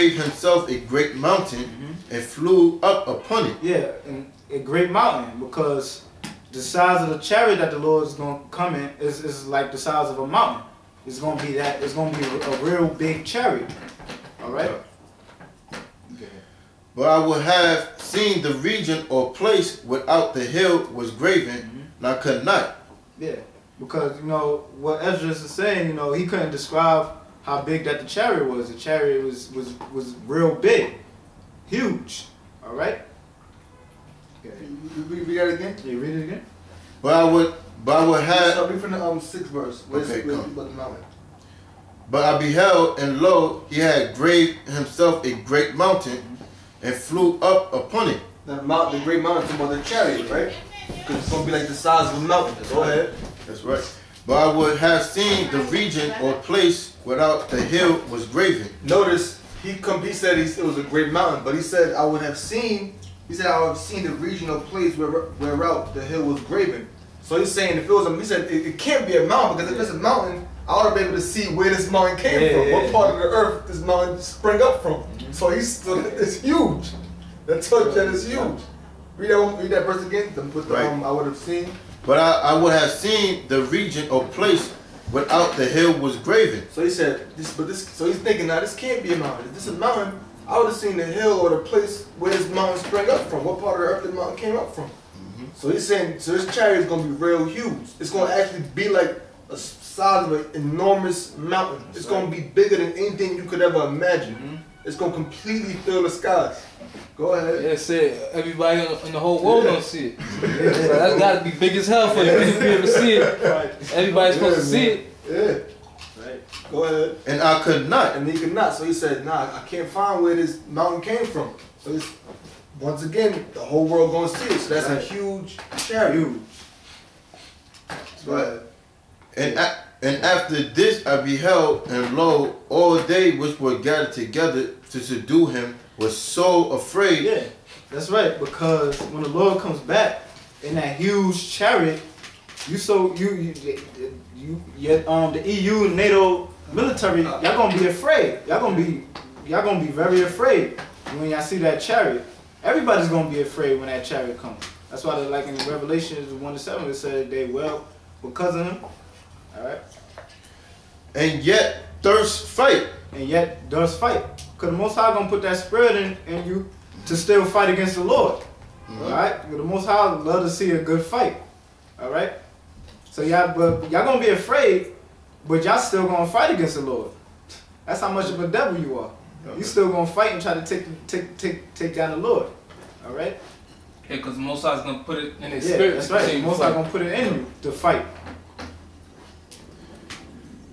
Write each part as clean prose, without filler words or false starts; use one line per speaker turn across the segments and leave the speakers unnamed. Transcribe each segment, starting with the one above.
gave himself a great mountain and flew up upon it.
Yeah, and a great mountain, because the size of the chariot that the Lord is going to come in is like the size of a mountain. It's going to be that. It's going to be a real big chariot. All right.
Okay. But I would have seen the region or place without the hill was graven, and I could not.
Yeah, because you know what Ezra is saying. You know, he couldn't describe how big that the chariot was. The chariot was real big, huge. All right.
Okay. You read that again?
Yeah, read it again.
But I would have.
I'll read from the 6th verse.
Okay,
come. The mountain.
But I beheld, and lo, he had graved himself a great mountain, and flew up upon it.
The great mountain is about the chariot, right? Because it's going to be like the size of a mountain. Go ahead.
That's right. But I would have seen the region or place without the hill was graven.
Notice he said it was a great mountain, but he said I would have seen. He said I would have seen the region or place whereout the hill was graven. So he's saying if it was he said it can't be a mountain, because if it's a mountain, I ought to be able to see where this mountain came from. What part of the earth this mountain sprang up from. So it's huge. That touch that is huge. Read that verse again. I would have seen.
But I would have seen the region or place without the hill was graven.
So he said so he's thinking now this can't be a mountain. If this is a mountain, I would have seen the hill or the place where this mountain sprang up from. What part of the earth the mountain came up from. So he's saying, so this chariot is going to be real huge. It's going to actually be like a size of an enormous mountain. It's going to be bigger than anything you could ever imagine. It's going to completely fill the skies. Go ahead.
Yeah, say everybody in the whole world don't see it. So that's got to be big as hell for you to be able to see it. Everybody's supposed to see it.
Yeah. Right. Go ahead.
And I could not.
And he could not. So he said, nah, I can't find where this mountain came from. So once again, the whole world going to see it. So that's a huge chariot.
Huge.
Go ahead.
And after this I beheld, and lo, all they which were gathered together to subdue him was so afraid.
Yeah, that's right. Because when the Lord comes back in that huge chariot, the EU and NATO military, y'all gonna be afraid. Y'all gonna be very afraid when y'all see that chariot. Everybody's gonna be afraid when that chariot comes. That's why, like in Revelations 1-7, it said they well because of him. All right.
And yet durst fight.
And yet durst fight. Because the Most High gonna put that spirit in you to still fight against the Lord. All right. The Most High love to see a good fight. All right. So y'all gonna be afraid, but y'all still gonna fight against the Lord. That's how much of a devil you are. You still gonna fight and try to take down the Lord. All right.
Yeah, because the Most High is gonna put it in his spirit.
That's right. The Most High gonna put it in you to fight.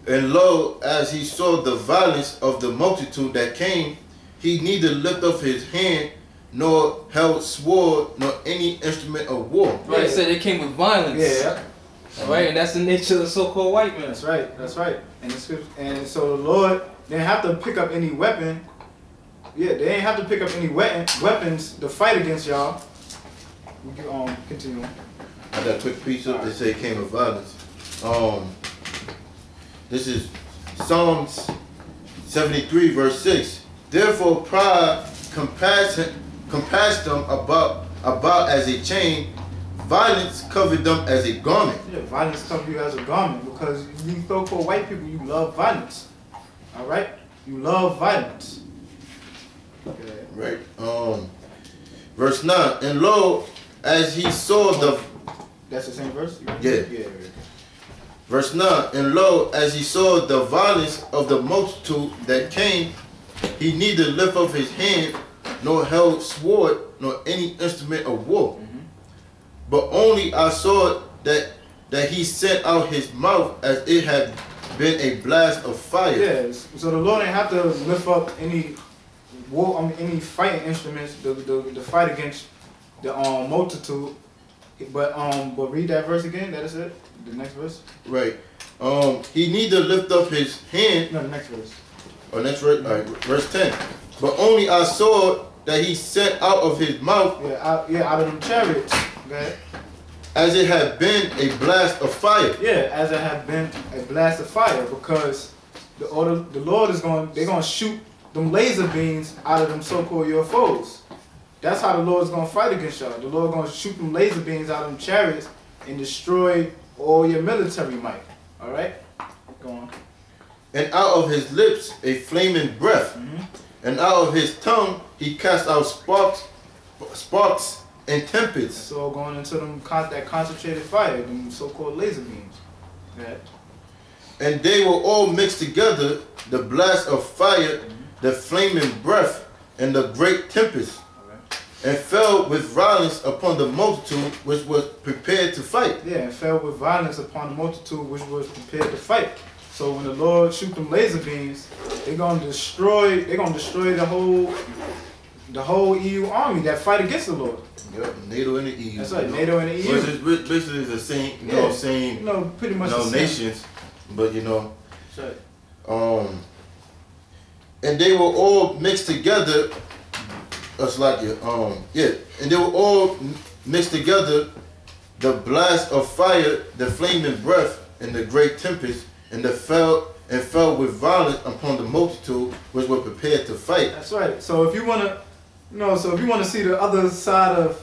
And lo, as he saw the violence of the multitude that came, he neither lifted up his hand, nor held sword, nor any instrument of war.
Right, it said they came with violence.
Yeah.
Right, and that's the nature of the so-called white man.
That's right. That's right. And so the Lord didn't have to pick up any weapon. Yeah, they didn't have to pick up any weapons to fight against y'all. We can continue.
I got a quick piece up. They say it came with violence. This is Psalms 73 verse 6. Therefore pride compassed them about as a chain, violence covered them as a garment.
Yeah, violence covered you as a garment, because you so-called white people, you love violence. All right? You love violence. Okay.
Right. Verse 9. And lo, as he saw the...
That's the same verse?
Yeah. Verse 9. And lo, as he saw the violence of the multitude that came, he neither lift up his hand, nor held sword, nor any instrument of war. But only I saw that he sent out his mouth as it had been a blast of fire.
Yes. So the Lord didn't have to lift up any war, any fighting instruments to fight against the multitude. But read that verse again. That is it. The next verse.
Right. He neither lift up his hand.
No, the next verse.
Oh, next verse. All right, verse 10. But only I saw that he sent out of his mouth.
Out of them chariots. Okay.
As it had been a blast of fire.
Yeah, as it had been a blast of fire, because the Lord is they're gonna shoot them laser beams out of them so-called UFOs. That's how the Lord's gonna fight against y'all. The Lord gonna shoot them laser beams out of them chariots and destroy all your military might. All right, go on.
And out of his lips a flaming breath, and out of his tongue he cast out sparks and tempests.
It's all going into them that concentrated fire, them so-called laser beams. Okay.
And they were all mixed together, the blast of fire, the flaming breath, and the great tempest, and fell with violence upon the multitude which was prepared to fight.
Yeah, and fell with violence upon the multitude which was prepared to fight. So when the Lord shoot them laser beams, they're gonna destroy the whole EU army that fight against the Lord.
Yep, NATO and the EU.
That's right, NATO and the EU.
Which is basically the same, same,
pretty much the same.
nations, but
That's right.
And they were all mixed together. That's like and they were all mixed together, the blast of fire, the flaming breath, and the great tempest, and fell with violence upon the multitude which were prepared to fight.
That's right. So if you wanna, see the other side of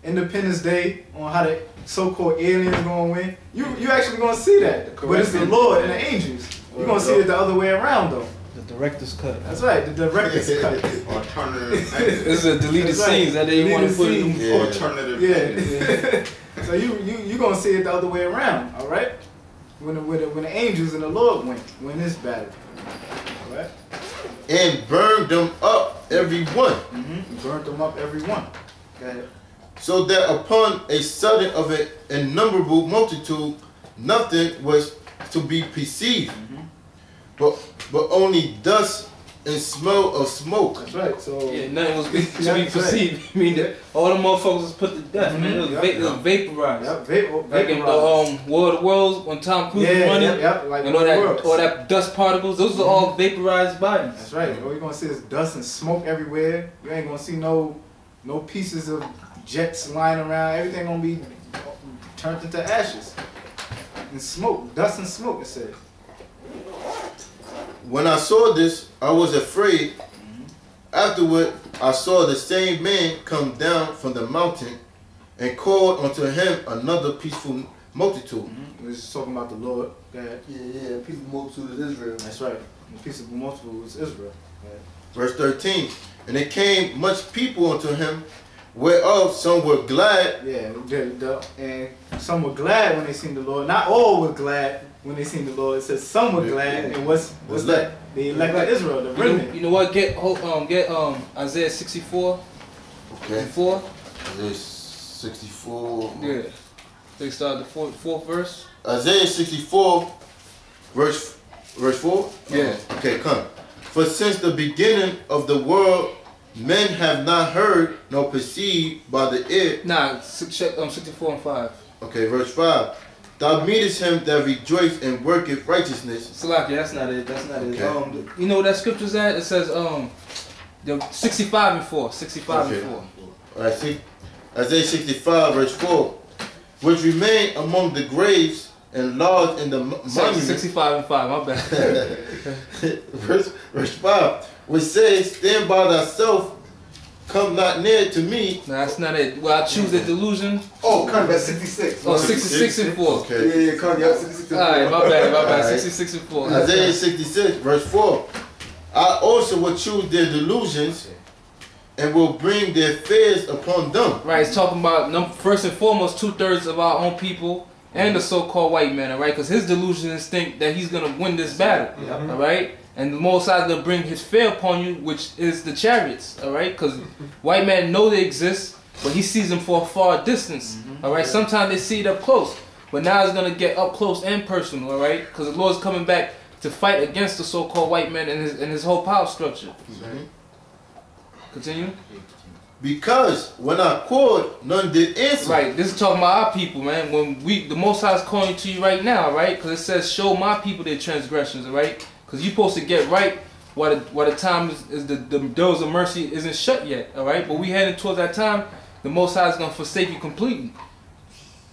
Independence Day on how the so-called aliens gonna win, you actually gonna see that. But it's the Lord and the angels. You're gonna see it the other way around though.
The director's cut.
That's right, the director's cut.
Alternative.
This is a deleted scenes that they want to put in.
Alternative.
Yeah. So you gonna see it the other way around, all right? When the angels and the Lord win this battle, all right?
And burned them up every one.
Burnt them up every one. Go ahead.
So that upon a sudden of an innumerable multitude, nothing was to be perceived, but only dust and smell of smoke.
That's right. So
Yeah, nothing was to be perceived. I mean, all the motherfuckers was put to death, man. It was, it was vaporized. Like in the War of the Worlds when Tom Cruise was running,
like
and all that dust particles. Those are all vaporized bodies.
That's right. All you're gonna see is dust and smoke everywhere. You ain't gonna see no pieces of jets lying around. Everything gonna be turned into ashes and smoke, dust and smoke. It said.
When I saw this, I was afraid. Afterward, I saw the same man come down from the mountain and called unto him another peaceful multitude.
We're just talking about the Lord. Go ahead.
Yeah. People multitude is Israel.
That's right. The peaceable multitude is Israel.
Verse 13. And it came much people unto him, whereof some were glad.
Yeah, and some were glad when they seen the Lord. Not all were glad when they seen the Lord. It says some were glad, and what's that? The elect of Israel, the remnant.
You know what? Get Isaiah 64.
Okay.
4.
Isaiah 64.
Yeah. They start the fourth verse.
Isaiah 64, verse 4?
Yeah.
Okay, come. For since the beginning of the world, men have not heard nor perceived by the ear.
Nah, 64 and 5.
Okay, verse 5. Thou meetest him that rejoice and worketh righteousness.
Salaki, that's not it. That's not it.
Okay.
You know what that scripture's at? It says 65 and 4. 65 and 4.
Alright, see? Isaiah 65, verse 4. Which remain among the graves and lodged in the monument.
65 and 5, my bad.
verse 5. Which says, stand by thyself, come not near to me.
No, that's not it. Well, I choose a delusion.
Oh, kind of at 66.
Oh, 66 and 4.
Okay.
Yeah, come on, 66 and 4.
Alright, my bad.
Alright.
66 and 4.
Isaiah 66, verse 4. I also will choose their delusions and will bring their fears upon them.
Right, it's talking about, first and foremost, 2/3 of our own people and the so-called white man, all right? Because his delusions think that he's going to win this battle, all right? And the Most High is going to bring his fear upon you, which is the chariots, all right? Because white men know they exist, but he sees them for a far distance, all right? Sometimes they see it up close, but now it's going to get up close and personal, all right? Because the Lord's coming back to fight against the so-called white man and his whole power structure. Continue.
Because when I called, none did answer.
Right, this is talking about our people, man. When the Most High is calling to you right now, right? Because it says, show my people their transgressions, all right? Because you're supposed to get right while the time is the doors of mercy isn't shut yet, all right? But we heading towards that time, the Most High is going to forsake you completely.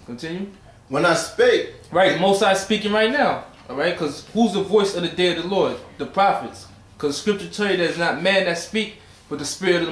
Continue.
When I spake.
Right, the Most High is speaking right now, all right? Because who's the voice of the day of the Lord? The prophets. Because Scripture tell you that it's not man that speak, but the Spirit of the